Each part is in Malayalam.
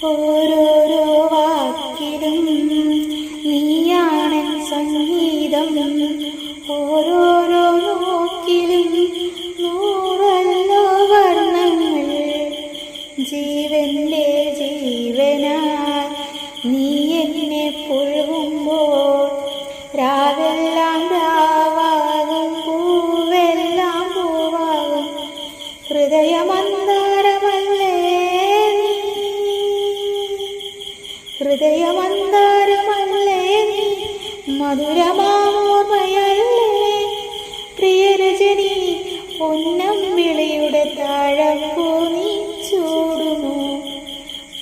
ഓരോരോ വാക്കിലും നീയാണൻ സംഗീതം, ഓരോരോ നോക്കിലും നൂറല്ലോ വർണ്ണങ്ങൾ. ജീവന്റെ ജീവനായി നീ എന്നെ പുൽകുമ്പോൾ രാവെല്ലാം രാവാകും, പൂവെല്ലാം പൂവാകും. ഹൃദയമന്താരമല്ലേ നീ, ഹൃദയമന്താരമല്ലേ നീ, മധുരമാമോർമ്മയല്ലേ പ്രിയരജനി. പൊന്നം വിളിയുടെ താഴമ്പൂ നീ ചൂടുമോ?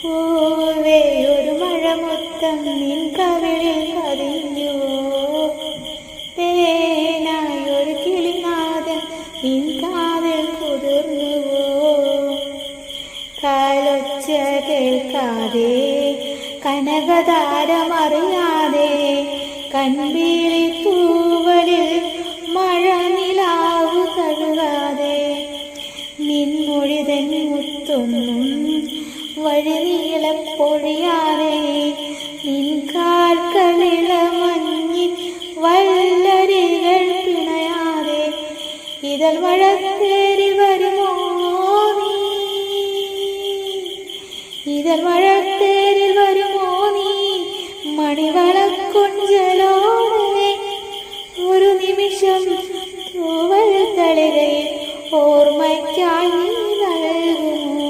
പൂവേ ഒരു മഴമുത്തം നിൻ കവിളിൽ പതിഞ്ഞുവോ? തേനായൊരു കിളിനാദൻ നിൻ കാതിൽ കുതിർന്നുവോ? കാലൊച്ച കേൾക്കാതെ കനകതാരമറിയാതെ കൺപീളി തൂവലിൽ മഴനിലാവു തഴുകാതെ നിൻമൊഴിതൻ മുത്തൊന്നും വഴിനീളപ്പൊഴിയാതെ നിൻ കാൽക്കളിള മഞ്ഞിൻ വല്ലരികൾ പിണയാതെ ഇതൾ മഴത്തേരി വരുമോ നീ, ഇതൾ മഴത്തേരിൽ വരുമോ നീ മണിവളക്കൊഞ്ചലോടെ? ഒരു നിമിഷം തൂവൽ തളികയിൽ ഓർമ്മയ്ക്കായി നീ നൽകുമോ?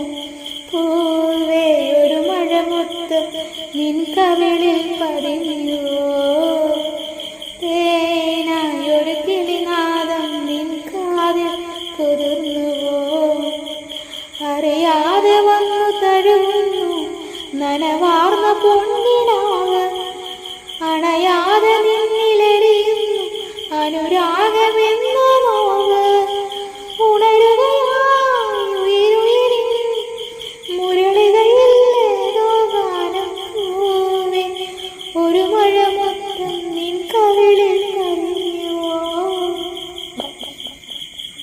പൂവേ ഒരു മഴമുത്ത് നിൻ കവിളിൽ പതിഞ്ഞുവോ? തേനായൊരു കിളിനാദം നിൻ കാതിൽ കുതിർന്നുവോ? അറിയാതെ വന്നു തഴുകുന്നു നനവാർന്ന പൊന്നിനാവ്, അണയാതെ നിന്നിലെറിയുന്നു അനുരാഗമെന്ന്